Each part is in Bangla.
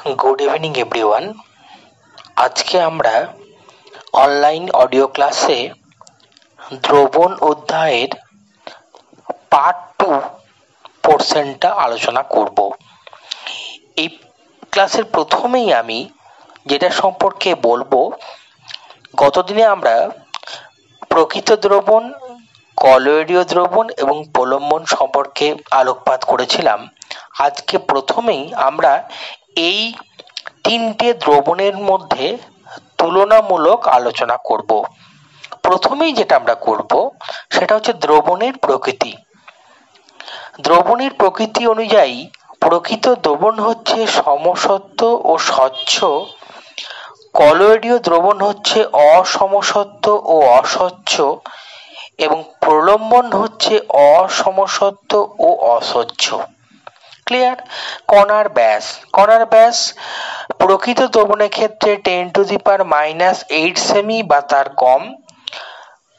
Good evening everyone. আজকে আমরা অনলাইন অডিও ক্লাসে দ্রবণ অধ্যায়ের পার্ট 2 পোর্শনটা আলোচনা করব। এই ক্লাসের প্রথমেই আমি যেটা সম্পর্কে বলবো, গতদিনে আমরা প্রকৃত দ্রবণ, কলয়েডীয় দ্রবণ এবং প্রলম্বন সম্পর্কে আলোকপাত করেছিলাম। আজকে প্রথমেই আমরা এই তিনটে দ্রবণের মধ্যে তুলনামূলক আলোচনা করব। প্রথমেই যেটা আমরা করব সেটা হচ্ছে দ্রবণের প্রকৃতি। দ্রবণের প্রকৃতি অনুযায়ী প্রকৃত দ্রবণ হচ্ছে সমসত্ব ও স্বচ্ছ, কলয়েডীয় দ্রবণ হচ্ছে অসমসত্ব ও অস্বচ্ছ এবং প্রলম্বন হচ্ছে অসমসত্ব ও অস্বচ্ছ। ক্লিয়ার? কণার ব্যাস প্রকৃত দ্রবণের ক্ষেত্রে 10⁻⁻8 সেমি বা তার কম,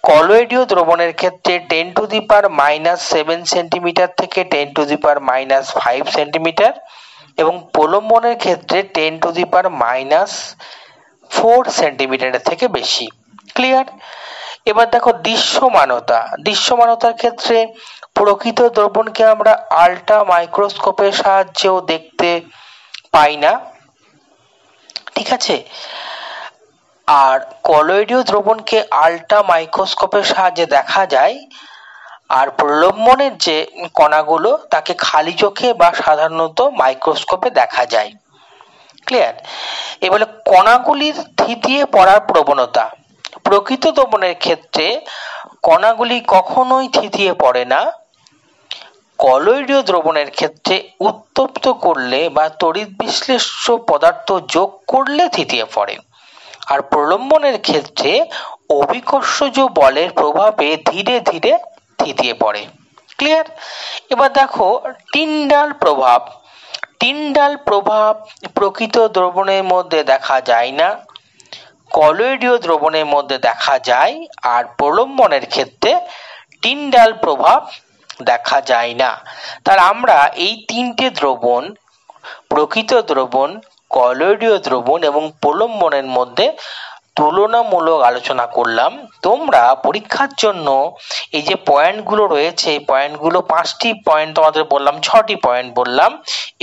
কলয়েডীয় দ্রবণের ক্ষেত্রে 10⁻⁻7 সেন্টিমিটার থেকে 10⁻⁻5 সেন্টিমিটার এবং প্রলম্বনের ক্ষেত্রে 10⁻⁻4 সেন্টিমিটারের থেকে বেশি। ক্লিয়ার? এবার দেখো দৃশ্যমানতার ক্ষেত্রে প্রকৃত দ্রবণকে আমরা আল্ট্রা মাইক্রোস্কোপের সাহায্যেও দেখতে পাই না, ঠিক আছে? আর কলয়েডীয় দ্রবণকে আল্ট্রা মাইক্রোস্কোপের সাহায্যে দেখা যায়, আর প্রলম্বনের যে কণাগুলো তাকে খালি চোখে বা সাধারণত মাইক্রোস্কোপে দেখা যায়। ক্লিয়ার? এবারে কণাগুলির থিতিয়ে পড়ার প্রবণতা। প্রকৃত দ্রবণের ক্ষেত্রে কণাগুলি কখনোই থিতিয়ে পড়ে না। কলয়েডীয় দ্রবণের ক্ষেত্রে উত্তপ্ত করলে বা তড়িৎ বিশ্লেষ্য পদার্থ যোগ করলে থিতিয়ে পড়ে, আর প্রলম্বনের ক্ষেত্রে অভিকর্ষজ বলের প্রভাবে ধীরে ধীরে থিতিয়ে পড়ে। ক্লিয়ার? এবার দেখো টিন্ডাল প্রভাব প্রকৃত দ্রবণের মধ্যে দেখা যায় না, কলয়েডীয় দ্রবণের মধ্যে দেখা যায়, আর প্রলম্বনের ক্ষেত্রে টিন্ডাল প্রভাব দেখা যায় না। তার আমরা এই তিনটে দ্রবণ, প্রকৃত দ্রবণ, কলয়েডীয় দ্রবণ এবং প্রলম্বনের মধ্যে তুলনামূলক আলোচনা করলাম। তোমরা পরীক্ষার জন্য এই যে পয়েন্টগুলো রয়েছে, এই পয়েন্টগুলো 5টি পয়েন্ট তোমাদের বললাম, 6টি পয়েন্ট বললাম,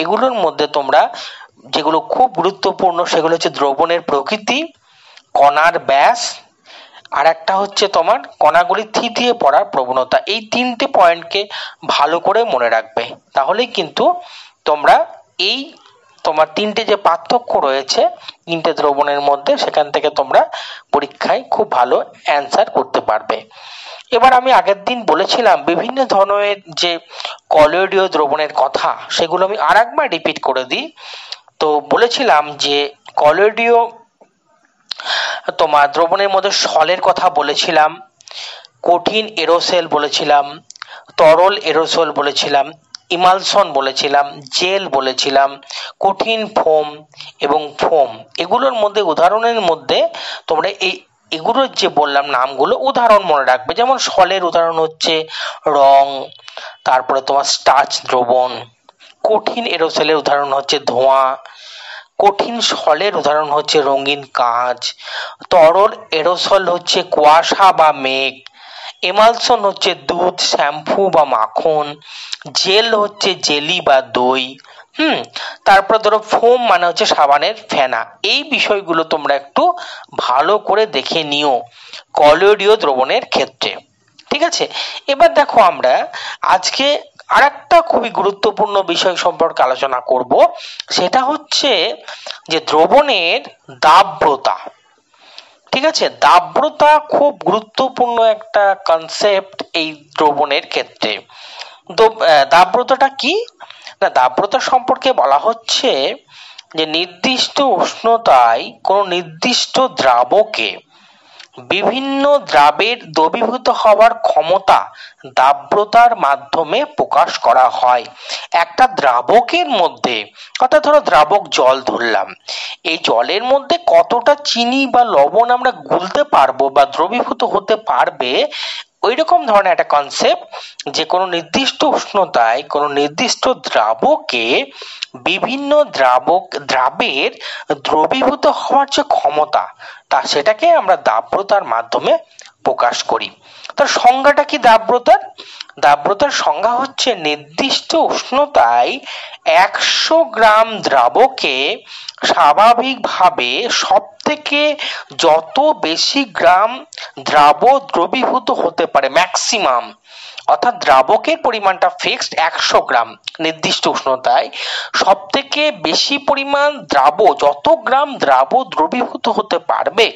এগুলোর মধ্যে তোমরা যেগুলো খুব গুরুত্বপূর্ণ সেগুলো হচ্ছে দ্রবণের প্রকৃতি, কণার ব্যাস, আর একটা হচ্ছে তোমার কণাগুলি থিতিয়ে পড়ার প্রবণতা। এই তিনটে পয়েন্টকে ভালো করে মনে রাখবে, তাহলেই কিন্তু তোমরা এই তোমার তিনটে যে পার্থক্য রয়েছে তিনটে দ্রবণের মধ্যে, সেখান থেকে তোমরা পরীক্ষায় খুব ভালো অ্যান্সার করতে পারবে। এবার আমি আগের দিন বলেছিলাম বিভিন্ন ধরনের যে কলয়েডীয় দ্রবণের কথা, সেগুলো আমি আরেকবার রিপিট করে দিই। তো বলেছিলাম যে কলয়েডীয় তোমার দ্রবণের মধ্যে সলের কথা বলেছিলাম, কঠিন এরোসেল বলেছিলাম, তরল এরোসল বলেছিলাম, ইমালশন বলেছিলাম, জেল বলেছিলাম, কঠিন ফোম এবং ফোম। এগুলোর মধ্যে উদাহরণের মধ্যে তোমরা এগুলোর যে বললাম নামগুলো উদাহরণ মনে রাখবে। যেমন সলের উদাহরণ হচ্ছে রং, তারপরে তোমার স্টার্চ দ্রবণ। কঠিন এরোসেলের উদাহরণ হচ্ছে ধোঁয়া, কঠিন সলের উদাহরণ হচ্ছে রঙিন কাঁচ, তরল এরোসল হচ্ছে কুয়াশা বা মেঘ, এমালশন হচ্ছে দুধ, শ্যাম্পু বা মাখন, জেল হচ্ছে জেলি বা দই। তারপর ধরো ফোম মানে হচ্ছে সাবানের ফেনা। এই বিষয়গুলো তোমরা একটু ভালো করে দেখে নিও কলয়েডীয় দ্রবণের ক্ষেত্রে, ঠিক আছে? এবার দেখো আমরা আজকে আরেকটা খুবই গুরুত্বপূর্ণ বিষয় সম্পর্কে আলোচনা করব, সেটা হচ্ছে যে দ্রবণের দাব্যতা। ঠিক আছে? দাব্যতা খুব গুরুত্বপূর্ণ একটা কনসেপ্ট এই দ্রবণের ক্ষেত্রে। তো দাব্যতাটা কি না, দাব্যতা সম্পর্কে বলা হচ্ছে যে নির্দিষ্ট উষ্ণতায় কোনো নির্দিষ্ট দ্রাবকে বিভিন্ন দ্রাবের দ্রবীভূত হওয়ার ক্ষমতা দাব্যতার মাধ্যমে প্রকাশ করা হয়। একটা দ্রাবকের মধ্যে, অর্থাৎ ধরো দ্রাবক জল ধরলাম, এই জলের মধ্যে কতটা চিনি বা লবণ আমরা গুলতে পারবো বা দ্রবীভূত হতে পারবে, ওই রকম ধরনের একটা কনসেপ্ট যে কোনো নির্দিষ্ট উষ্ণতায় কোনো নির্দিষ্ট দ্রাবকে বিভিন্ন দ্রাবের দ্রবীভূত হওয়ার যে ক্ষমতা সেটাকে আমরা দাব্যতার মাধ্যমে প্রকাশ করি। তার সংজ্ঞাটা কি দাব্যতার? দাব্যতার সংজ্ঞা হচ্ছে নির্দিষ্ট উষ্ণতায় 100 গ্রাম দ্রাবকে স্বাভাবিকভাবে সবথেকে যত বেশি গ্রাম দ্রবীভূত হতে পারে, ম্যাক্সিমাম, অর্থাৎ দ্রাবকের পরিমাণটা ফিক্সড 100 গ্রাম, নির্দিষ্ট উষ্ণতায় সবথেকে বেশি পরিমাণ যত গ্রাম দ্রবীভূত হতে পারবে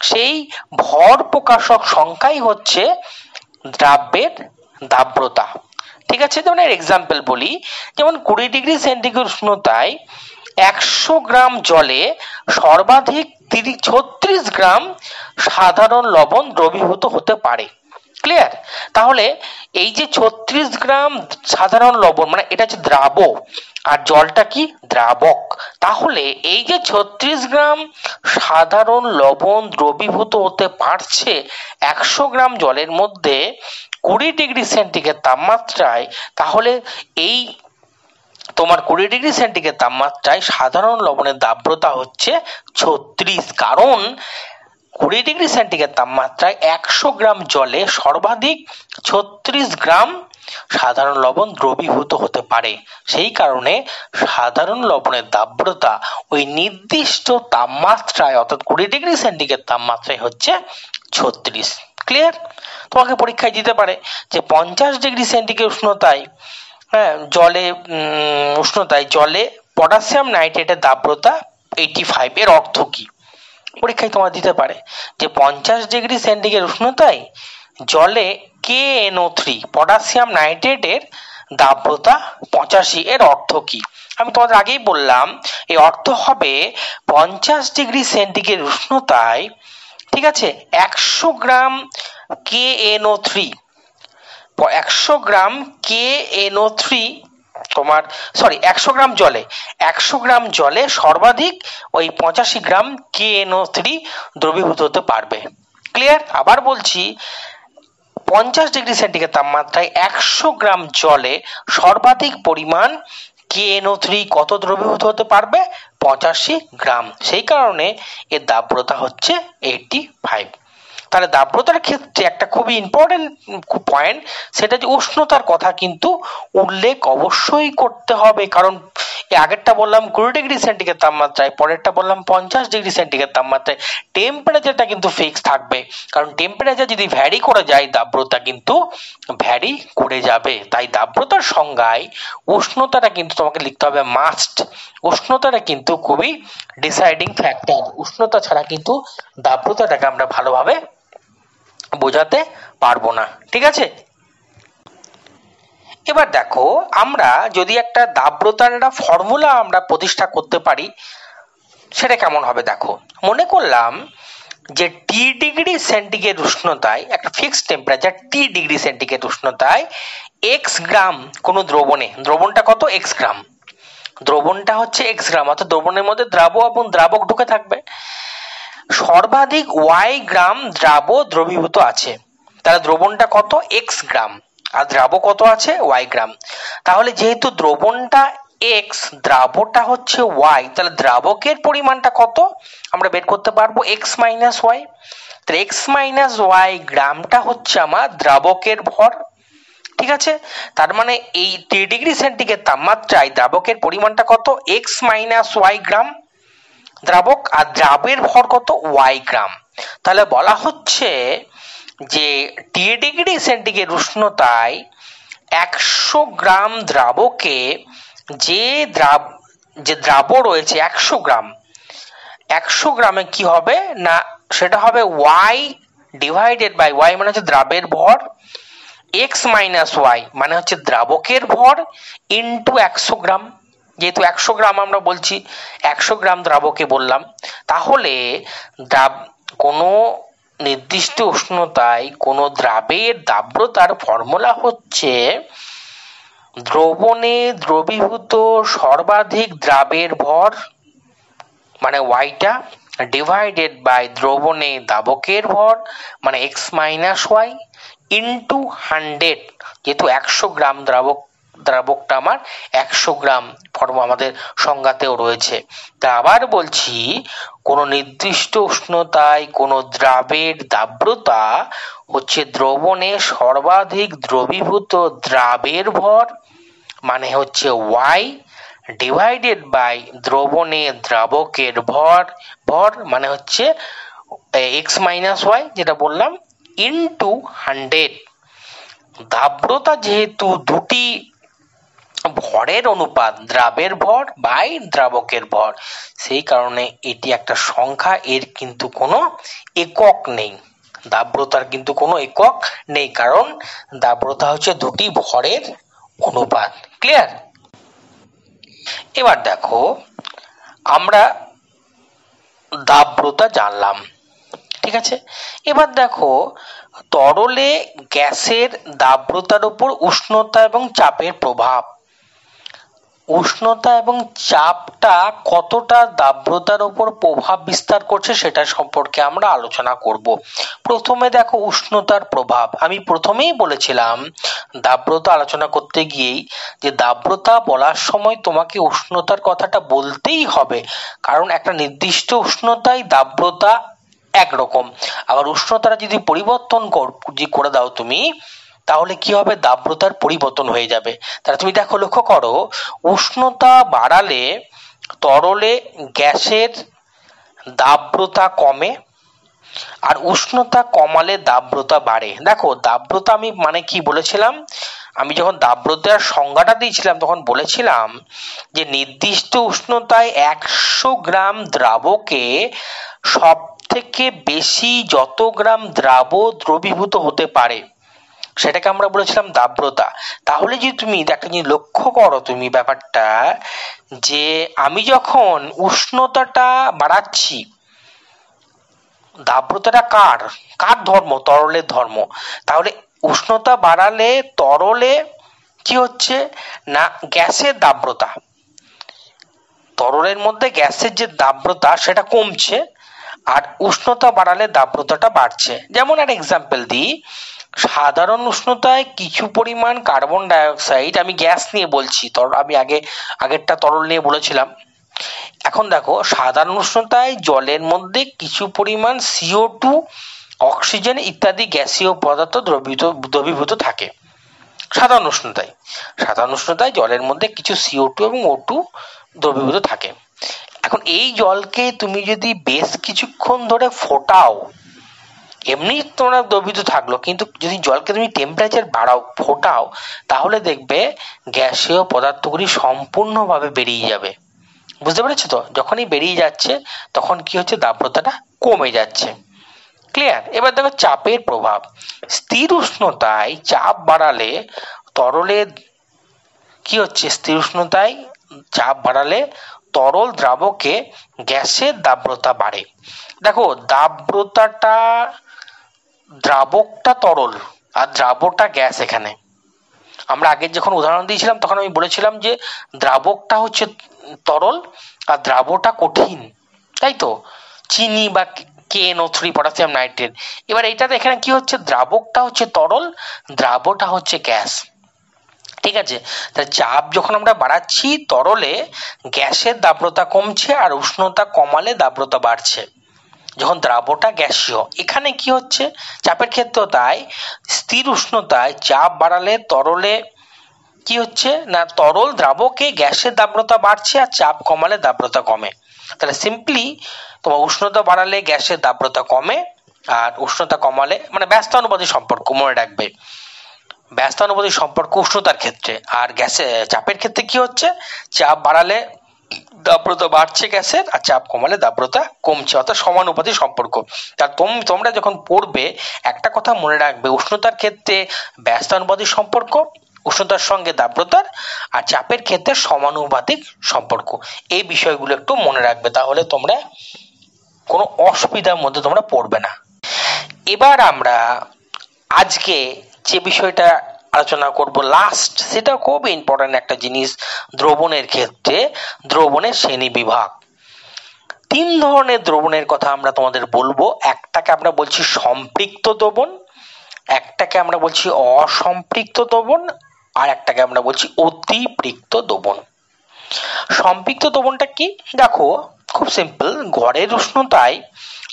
সেই ভর প্রকাশক সংখ্যাই হচ্ছে দ্রাব্যের দাব্যতা। ঠিক আছে, যেমন এক্সাম্পল বলি, যেমন 20 ডিগ্রি সেন্টিগ্রেড উষ্ণতায় 100 গ্রাম জলে সর্বাধিক 36 গ্রাম সাধারণ লবণ দ্রবীভূত হতে পারে। ক্লিয়ার? তাহলে এই যে 36 গ্রাম সাধারণ লবণ, মানে এটা হচ্ছে দ্রাব আর জলটা কি দ্রাবক, তাহলে এই যে 36 গ্রাম সাধারণ লবণ দ্রবীভূত হতে পারছে 100 গ্রাম জলের মধ্যে 20 ডিগ্রি সেন্টিগ্রেড তাপমাত্রায়, তাহলে এই তোমার 20 ডিগ্রি সেন্টিগ্রেড তাপমাত্রায় সাধারণ লবণের দাব্যতা হচ্ছে 36, কারণ 20 ডিগ্রি সেন্টিগ্রেড তাপমাত্রায় 100 গ্রাম জলে সর্বাধিক 36 গ্রাম সাধারণ লবণ দ্রবীভূত হতে পারে। সেই কারণে সাধারণ লবণের দাব্যতা ওই নির্দিষ্ট তাপমাত্রায় অর্থাৎ 20 ডিগ্রি সেন্টিগ্রেড তাপমাত্রায় হচ্ছে 36। ক্লিয়ার? তোমাকে পরীক্ষায় দিতে পারে যে 50 ডিগ্রি সেন্টিগ্রেড উষ্ণতায় জলে পটাশিয়াম নাইট্রেটের দাব্যতা 85, এর অর্থ কি? পরীক্ষায় তোমার দিতে পারে যে 50 ডিগ্রি সেন্টিগ্রেড উষ্ণতায় জলে KNO3 পটাশিয়াম নাইট্রেটের দাব্যতা 85, এর অর্থ কি? আমি তোমাদের আগেই বললাম এই অর্থ হবে 50 ডিগ্রি সেন্টিগ্রেড উষ্ণতায়, ঠিক আছে, 100 গ্রাম KNO3 100 গ্রাম KNO3 100 গ্রাম জলে সর্বাধিক ওই 85 গ্রাম KNO3 দ্রবীভূত হতে পারবে। ক্লিয়ার? আবার বলছি, 50 ডিগ্রি সেন্টিগ্রেড তাপমাত্রায় 100 গ্রাম জলে সর্বাধিক পরিমাণ KNO3 কত দ্রবীভূত হতে পারবে? 85 গ্রাম। সেই কারণে এর দাব্যতা হচ্ছে 85। তাহলে দাব্যতার ক্ষেত্রে একটা খুবই ইম্পর্টেন্ট পয়েন্ট, সেটা যে উষ্ণতার কথা কিন্তু উল্লেখ অবশ্যই করতে হবে, কারণ আগেরটা বললাম 20 ডিগ্রি সেন্টিগ্রেড তাপমাত্রায়, পরেরটা বললাম 50 ডিগ্রি সেন্টিগ্রেড তাপমাত্রায়। টেম্পারেচারটা কিন্তু ফিক্স থাকবে, কারণ টেম্পারেচার যদি ভ্যারি করে যায় দাব্যতা কিন্তু ভ্যারি করে যাবে। তাই দাব্যতার সংজ্ঞায় উষ্ণতাটা কিন্তু তোমাকে লিখতে হবে মাস্ট। উষ্ণতাটা কিন্তু খুবই ডিসাইডিং ফ্যাক্টর। উষ্ণতা ছাড়া কিন্তু দাব্যতাটাকে আমরা ভালোভাবে বোঝাতে পারবো না। ঠিক আছে, এবার দেখো, আমরা যদি একটা দাব্যতার একটা ফর্মুলা আমরা প্রতিষ্ঠা করতে পারি সেটা কেমন হবে। দেখো, মনে করলাম যে T ডিগ্রি সেন্টিগ্রেড উষ্ণতায়, একটা fixed temperature T degree centigrade উষ্ণতায় x গ্রাম কোনো দ্রবণটা কত? x গ্রাম। দ্রবণটা হচ্ছে x গ্রাম, অর্থাৎ দ্রবণের মধ্যে দ্রাব এবং দ্রাবক ঢুকে থাকবে। সর্বাধিক y গ্রাম দ্রবীভূত আছে, তাহলে দ্রবণটা কত? x গ্রাম, আর দ্রাব কত আছে? y গ্রাম। তাহলে যেহেতু দ্রবণটা x, দ্রাবটা হচ্ছে y, তাহলে দ্রাবকের পরিমাণটা কত আমরা বের করতে পারবো? x minus y। তাহলে x মাইনাস y গ্রামটা হচ্ছে আমার দ্রাবকের ভর। ঠিক আছে, তার মানে এই 3 ডিগ্রি সেন্টিগ্রেড তাপমাত্রায় দ্রাবকের পরিমাণটা কত? x মাইনাস y গ্রাম দ্রাবক, আর দ্রাবের ভর কত? y গ্রাম। তাহলে বলা হচ্ছে যে T ডিগ্রি সেন্টিগ্রেড উষ্ণতায় 100 গ্রাম দ্রাবকে যে দ্রাব রয়েছে 100 গ্রাম, 100 গ্রামে কি হবে না, সেটা হবে y ডিভাইডেড বাই y মানে হচ্ছে দ্রাবের ভর, x মাইনাস y মানে হচ্ছে দ্রাবকের ভর, ইন্টু 100 গ্রাম। যেহেতু 100 গ্রাম আমরা বলছি, 100 গ্রাম দ্রাবকে বললাম, তাহলে কোনো নির্দিষ্ট উষ্ণতায় কোনো দ্রাবের দাব্যতার ফর্মুলা হচ্ছে দ্রবণে দ্রবীভূত সর্বাধিক দ্রাবের ভর মানে ওয়াইটা ডিভাইডেড বাই দ্রবণে দাবকের ভর মানে x মাইনাস ওয়াই ইন্টু 100, যেহেতু 100 গ্রাম দ্রাবকটা আমার 100 গ্রাম ফর্ম আমাদের সংজ্ঞাতেও রয়েছে। তা আবার বলছি, কোন নির্দিষ্ট উষ্ণতায় কোন দ্রাবের দাব্রতা হচ্ছে দ্রবণে সর্বাধিক দ্রবীভূত দ্রাবের ভর, মানে হচ্ছে y ডিভাইডেড বাই দ্রবণে দ্রাবকের ভর মানে হচ্ছে x মাইনাস ওয়াই, যেটা বললাম, ইন্টু 100। দাব্রতা যেহেতু দুটি ভরের অনুপাত, দ্রাবের ভর বাই দ্রাবকের ভর, সেই কারণে এটি একটা সংখ্যা, এর কিন্তু কোনো একক নেই। দাব্রতার কিন্তু কোনো একক নেই, কারণ দাব্রতা হচ্ছে দুটি ভরের অনুপাত। ক্লিয়ার? এবার দেখো, আমরা দাব্রতা জানলাম, ঠিক আছে। এবার দেখো, তরলে গ্যাসের দাব্রতার উপর উষ্ণতা এবং চাপের প্রভাব। উষ্ণতা এবং চাপটা কতটা দাব্রতার উপর প্রভাব বিস্তার করছে সেটা সম্পর্কে আমরা আলোচনা করব। প্রথমে দেখো উষ্ণতার প্রভাব। আমি প্রথমেই বলেছিলাম দাব্রতা আলোচনা করতে গিয়েই যে দাব্রতা বলার সময় তোমাকে উষ্ণতার কথাটা বলতেই হবে, কারণ একটা নির্দিষ্ট উষ্ণতায় দাব্রতা একরকম, আবার উষ্ণতাটা যদি পরিবর্তন করে দাও তুমি, তাহলে কি হবে, দাব্রতার পরিবর্তন হয়ে যাবে। তাহলে তুমি দেখো, লক্ষ্য করো, উষ্ণতা বাড়ালে তরলে গ্যাসের দাব্রতা কমে, আর উষ্ণতা কমালে দাব্রতা বাড়ে। দেখো, দাব্রতা আমি মানে কি বলেছিলাম, আমি যখন দাব্রতার সংজ্ঞাটা দিয়েছিলাম তখন বলেছিলাম যে নির্দিষ্ট উষ্ণতায় 100 গ্রাম দ্রাবকে সব থেকে বেশি যত গ্রাম দ্রবীভূত হতে পারে সেটাকে আমরা বলেছিলাম দাব্রতা। তাহলে যদি তুমি একটা জিনিস লক্ষ্য করো, তুমি ব্যাপারটা যে আমি যখন উষ্ণতাটা বাড়াচ্ছি, দাব্রতাটা কার ধর্ম, তরলের ধর্ম। তাহলে উষ্ণতা বাড়ালে তরলে কি হচ্ছে না, গ্যাসের দাব্রতা, তরলের মধ্যে গ্যাসের যে দাব্রতা সেটা কমছে, আর উষ্ণতা বাড়ালে দাব্রতাটা বাড়ছে। যেমন একটা এক্সাম্পল দিই, সাধারণ উষ্ণতায় কিছু পরিমাণ কার্বন ডাই অক্সাইড, আমি গ্যাস নিয়ে বলছি, আমি আগেরটা তরল নিয়ে বলেছিলাম। এখন দেখো, সাধারণ উষ্ণতায় জলের মধ্যে কিছু পরিমাণ CO2, অক্সিজেন ইত্যাদি গ্যাসীয় পদার্থ দ্রবীভূত থাকে। সাধারণ উষ্ণতায় জলের মধ্যে কিছু CO2 এবং O2 দ্রবীভূত থাকে। এখন এই জলকে তুমি যদি বেশ কিছুক্ষণ ধরে ফোটাও, এমনি তোমরা দ্রবীভূত থাকলো, কিন্তু যদি জলকে তুমি টেম্পারেচার বাড়াও, ফোটাও, তাহলে দেখবে গ্যাসীয় পদার্থগুলি সম্পূর্ণভাবে বেরিয়ে যাবে। বুঝতে পেরেছো তো? যখনই বেরিয়ে যাচ্ছে তখন কি হচ্ছে, দাব্রতাটা কমে যাচ্ছে। ক্লিয়ার? এবার দেখো চাপের প্রভাব। স্থির উষ্ণতায় চাপ বাড়ালে তরলের কি হচ্ছে, স্থির উষ্ণতায় চাপ বাড়ালে তরল দ্রাবকে গ্যাসের দাব্রতা বাড়ে। দেখো, দ্রাবকটা তরল আর দ্রাবকটা গ্যাস। এখানে আমরা আগের যখন উদাহরণ দিয়েছিলাম তখন আমি বলেছিলাম যে দ্রাবকটা হচ্ছে তরল আর দ্রাবকটা কঠিন, তাই তো, চিনি বা KNO3 পটাশিয়াম নাইট্রেট। এবার এইটাতে এখানে কি হচ্ছে, দ্রাবকটা হচ্ছে তরল, দ্রাবকটা হচ্ছে গ্যাস। ঠিক আছে? তাহলে চাপ যখন আমরা বাড়াচ্ছি তরলে, গ্যাসের দাব্রতা কমছে, আর উষ্ণতা কমালে দাব্রতা বাড়ছে যখন দ্রাবকটা গ্যাসীয়। এখানে কি হচ্ছে, চাপের ক্ষেত্রেও তাই, স্থির উষ্ণতায় চাপ বাড়ালে তরলে কি হচ্ছে না, তরল দ্রাবকে গ্যাসের দাব্রতা বাড়ছে, আর চাপ কমালে দাব্রতা কমে। তাহলে সিম্পলি তোমার উষ্ণতা বাড়ালে গ্যাসের দাব্রতা কমে, আর উষ্ণতা কমালে, মানে ব্যস্তানুপাতিক সম্পর্ক মনে রাখবে, ব্যস্তানুপাতিক সম্পর্ক উষ্ণতার ক্ষেত্রে। আর চাপের ক্ষেত্রে কি হচ্ছে, চাপ বাড়ালে দাব্রতা বাড়ছে গ্যাসের, আর চাপ কমালে দাব্রতা কমছে, অর্থাৎ সমানুপাতিক সম্পর্ক। তা তোমরা যখন পড়বে একটা কথা মনে রাখবে, উষ্ণতার ক্ষেত্রে ব্যস্তানুপাতিক সম্পর্ক উষ্ণতার সঙ্গে দাব্রতার, আর চাপের ক্ষেত্রে সমানুপাতিক সম্পর্ক। এই বিষয়গুলো একটু মনে রাখবে, তাহলে তোমরা কোনো অসুবিধার মধ্যে তোমরা পড়বে না। এবার আমরা আজকে যে বিষয়টা আলোচনা করব লাস্ট, সেটা খুব ইম্পর্টেন্ট একটা জিনিস দ্রবণের ক্ষেত্রে, দ্রবণের শ্রেণী বিভাগ। 3 ধরনের দ্রবণের কথা আমরা তোমাদের বলবো। একটাকে আমরা বলছি সম্পৃক্ত দ্রবণ, একটাকে আমরা বলছি অসম্পৃক্ত দ্রবণ, আর একটাকে আমরা বলছি অতিপৃক্ত দ্রবণ। সম্পৃক্ত দ্রবণটা কি? দেখো খুব সিম্পল, ঘরের উষ্ণতায়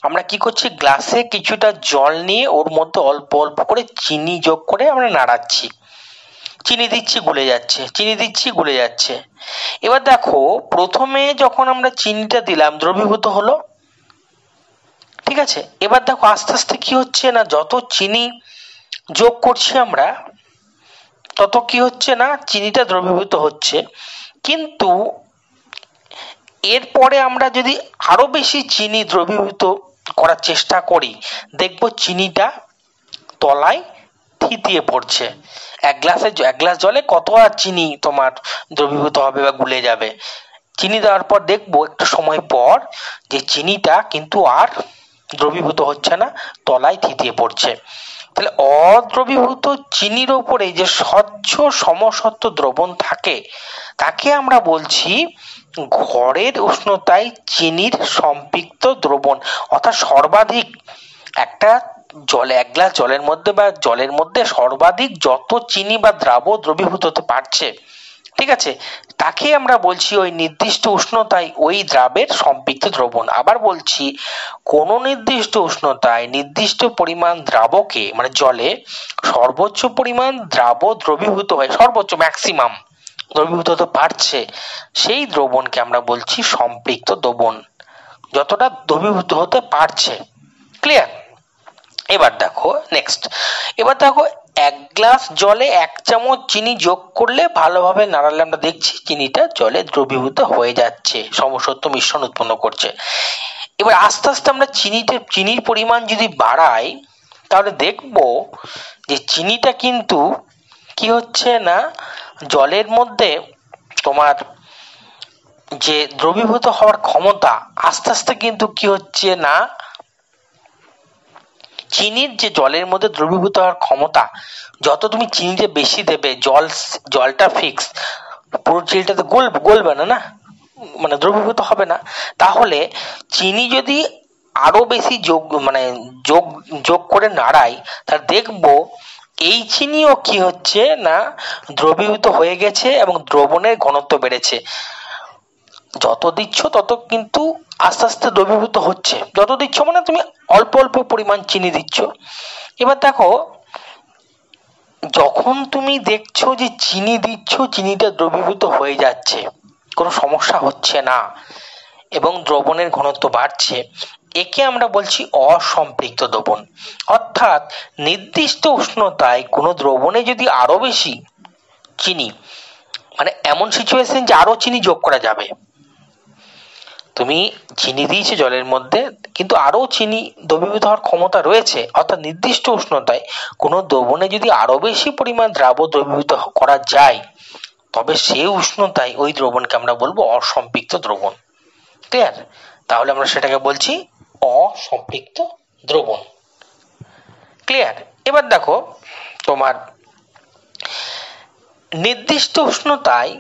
আমরা কি করছি, গ্লাসে কিছুটা জল নিয়ে ওর মধ্যে অল্প অল্প করে চিনি যোগ করে আমরা নাড়াচ্ছি, চিনি দিচ্ছি গুলে যাচ্ছে, চিনি দিচ্ছি গুলে যাচ্ছে। এবার দেখো প্রথমে যখন আমরা চিনিটা দিলাম দ্রবীভূত হলো, ঠিক আছে। এবার দেখো আস্তে আস্তে কি হচ্ছে না, যত চিনি যোগ করছি আমরা তত কি হচ্ছে না, চিনিটা দ্রবীভূত হচ্ছে। কিন্তু এরপরে আমরা যদি আরো বেশি চিনি দ্রবীভূত করার চেষ্টা করি, দেখবো চিনিটা তলায় থিতিয়ে পড়ছে। এক গ্লাস জলে কত আর চিনি তোমার দ্রবীভূত হবে বা গুলে যাবে। চিনি দেওয়ার পর দেখবো একটু সময় পর যে চিনিটা কিন্তু আর দ্রবীভূত হচ্ছে না, তলায় থিতিয়ে পড়ছে। তাহলে অদ্রবীভূত চিনির ওপরে যে স্বচ্ছ সমসত্ব দ্রবণ থাকে তাকে আমরা বলছি ঘরের উষ্ণতায় চিনির সম্পৃক্ত দ্রবণ। অর্থাৎ সর্বাধিক একটা এক গ্লাস জলের মধ্যে বা জলের মধ্যে সর্বাধিক যত চিনি বা দ্রবীভূত হতে পারছে, ঠিক আছে, তাকে আমরা বলছি ওই নির্দিষ্ট উষ্ণতায় ওই দ্রাবের সম্পৃক্ত দ্রবণ। আবার বলছি, কোন নির্দিষ্ট উষ্ণতায় নির্দিষ্ট পরিমাণ দ্রাবকে মানে জলে সর্বোচ্চ পরিমাণ দ্রবীভূত হয়, সর্বোচ্চ ম্যাক্সিমাম দ্রবীভূত হতে পারছে, সেই দ্রবণকে আমরা বলছি সম্পৃক্ত দ্রবণ, যতটা দ্রবীভূত হতে পারছে। ক্লিয়ার? এবার দেখো নেক্সট, এবার দেখো এক গ্লাস জলে 1 চামচ চিনি যোগ করলে ভালোভাবে নাড়ালে আমরা দেখছি চিনিটা জলে দ্রবীভূত হয়ে যাচ্ছে, সমসত্ব মিশ্রণ উৎপন্ন করছে। এবার আস্তে আস্তে আমরা চিনির পরিমাণ যদি বাড়াই, তাহলে দেখবো যে চিনিটা কিন্তু কি হচ্ছে না, জলের মধ্যে তোমার যে দ্রবীভূত হওয়ার ক্ষমতা আস্তে আস্তে কিন্তু কি হচ্ছে না, চিনির যে জলের মধ্যে দ্রবীভূত হওয়ার ক্ষমতা, যত তুমি চিনিটা বেশি দেবে, জলটা ফিক্স, পুরো চিনিটাতে গলবে না, মানে দ্রবীভূত হবে না। তাহলে চিনি যদি আরো বেশি যোগ করে নাড়াই, তাহলে দেখবো এই চিনিও কি হচ্ছে না, দ্রবীভূত হয়ে গেছে এবং দ্রবণের ঘনত্ব বেড়েছে। যত দিচ্ছ তত কিন্তু আস্তে আস্তে দ্রবীভূত হচ্ছে, যত দিচ্ছ মানে তুমি অল্প অল্প পরিমাণ চিনি দিচ্ছ। এবার দেখো যখন তুমি দেখছো যে চিনি দিচ্ছ, চিনিটা দ্রবীভূত হয়ে যাচ্ছে, কোনো সমস্যা হচ্ছে না এবং দ্রবণের ঘনত্ব বাড়ছে, একে আমরা বলছি অসম্পৃক্ত দ্রবণ। অর্থাৎ নির্দিষ্ট উষ্ণতায় কোনো দ্রবণে যদি আরো বেশি চিনি, মানে এমন সিচুয়েশন যে আরো চিনি যোগ করা যাবে, তুমি চিনি দিয়েছো জলের মধ্যে কিন্তু আরো চিনি দ্রবীভূত হওয়ার ক্ষমতা রয়েছে, অর্থাৎ নির্দিষ্ট উষ্ণতায় কোনো দ্রবণে যদি আরো বেশি পরিমাণ দ্রবীভূত করা যায়, তবে সেই উষ্ণতায় ওই দ্রবণকে আমরা বলবো অসম্পৃক্ত দ্রবণ। ক্লিয়ার? তাহলে আমরা সেটাকে বলছি অসম্পৃক্ত দ্রবণ। ক্লিয়ার? এবার দেখো তোমার নির্দিষ্ট উষ্ণতায়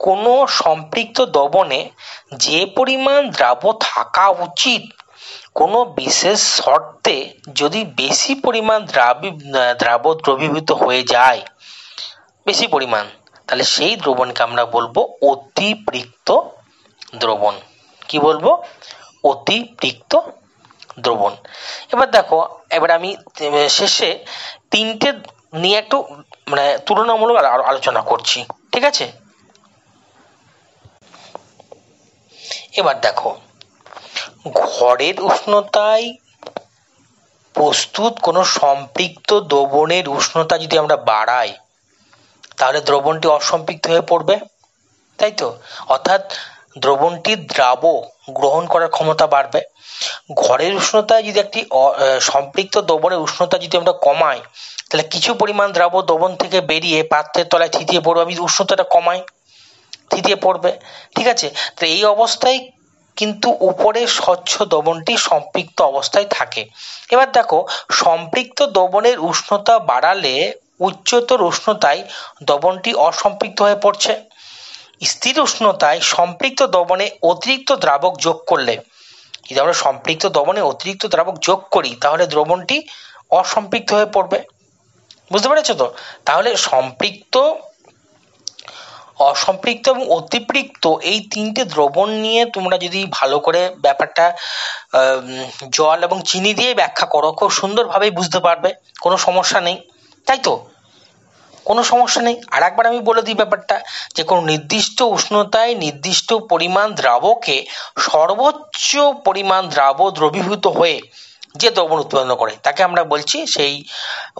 কোনো সম্পৃক্ত দ্রবণে যে পরিমাণ দ্রাব্য থাকা উচিত, কোনো বিশেষ শর্তে যদি বেশি পরিমাণ দ্রাব্য দ্রবীভূত হয়ে যায় বেশি পরিমাণ, তাহলে সেই দ্রবণকে আমরা বলবো অতিপৃক্ত দ্রবণ। কি বলবো? অতিপৃক্ত দ্রবণ। এবার দেখো, এবার আমি শেষে তিনটে নিয়ে একটু মানে তুলনামূলক আলোচনা করছি, ঠিক আছে? এবার দেখো, ঘরের উষ্ণতায় প্রস্তুত কোনো সম্পৃক্ত দ্রবণের উষ্ণতা যদি আমরা বাড়াই, তাহলে দ্রবণটি অসম্পৃক্ত হয়ে পড়বে, তাই তো? অর্থাৎ দ্রবণটির গ্রহণ করার ক্ষমতা বাড়বে। ঘরের উষ্ণতায় যদি একটি সম্পৃক্ত দ্রবণের উষ্ণতা যদি আমরা কমাই, তাহলে কিছু পরিমাণ দ্রবণ থেকে বেরিয়ে পাত্রের তলায় থিতিয়ে পড়বে, আমি উষ্ণতাটা কমাই, থিতিয়ে পড়বে, ঠিক আছে? তো এই অবস্থায় কিন্তু উপরের স্বচ্ছ দ্রবণটি সম্পৃক্ত অবস্থায় থাকে। এবার দেখো, সম্পৃক্ত দ্রবণের উষ্ণতা বাড়ালে উচ্চতর উষ্ণতায় দ্রবণটি অসম্পৃক্ত হয়ে পড়ছে। স্থির উষ্ণতায় সম্পৃক্ত দ্রবণে অতিরিক্ত দ্রাবক যোগ করলে, যদি আমরা সম্পৃক্ত দ্রবণে অতিরিক্ত দ্রাবক যোগ করি, তাহলে দ্রবণটি অসম্পৃক্ত হয়ে পড়বে। বুঝতে পেরেছো তো? তাহলে সম্পৃক্ত, অসম্পৃক্ত এবং অতিপৃক্ত এই তিনটে দ্রবণ নিয়ে তোমরা যদি ভালো করে ব্যাপারটা জল এবং চিনি দিয়ে ব্যাখ্যা করো, খুব সুন্দরভাবেই বুঝতে পারবে, কোনো সমস্যা নেই, তাই তো? কোনো সমস্যা নেই। আর একবার আমি বলে দিই ব্যাপারটা, যে কোনো নির্দিষ্ট উষ্ণতায় নির্দিষ্ট পরিমাণ দ্রাবকে সর্বোচ্চ পরিমাণ দ্রবীভূত হয়ে যে দ্রবণ উৎপন্ন করে তাকে আমরা বলছি সেই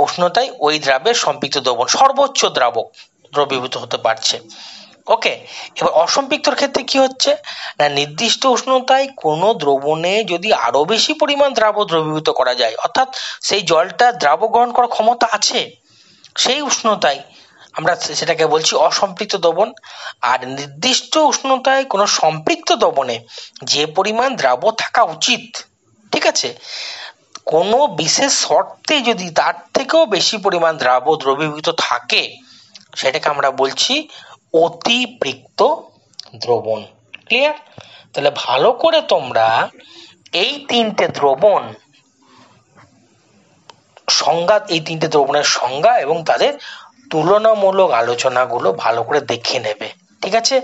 উষ্ণতায় ওই দ্রাবের সম্পৃক্ত দ্রবণ সর্বোচ্চ দ্রবীভূত হতে পারছে। ওকে, এবার অসম্পৃক্তর ক্ষেত্রে কি হচ্ছে না, নির্দিষ্ট উষ্ণতায় কোনো দ্রবণে যদি আরো বেশি পরিমাণ দ্রবীভূত করা যায়, অর্থাৎ সেই জলটা দ্রাব গ্রহণ করার ক্ষমতা আছে, সেই উষ্ণতায় আমরা সেটাকে বলছি অসম্পৃক্ত দ্রবণ। আর নির্দিষ্ট উষ্ণতায় কোনো সম্পৃক্ত দ্রবণে যে পরিমাণ দ্রাব থাকা উচিত, ঠিক আছে, কোনো বিশেষ শর্তে যদি তার থেকেও বেশি পরিমাণ দ্রবীভূত থাকে, সেটাকে আমরা বলছি অতিপৃক্ত দ্রবণ। ক্লিয়ার? তাহলে ভালো করে তোমরা এই তিনটে দ্রবণ সংজ্ঞা, এই তিনটে দ্রবণের সংজ্ঞা এবং তাদের তুলনামূলক আলোচনাগুলো ভালো করে দেখে নেবে, ঠিক আছে?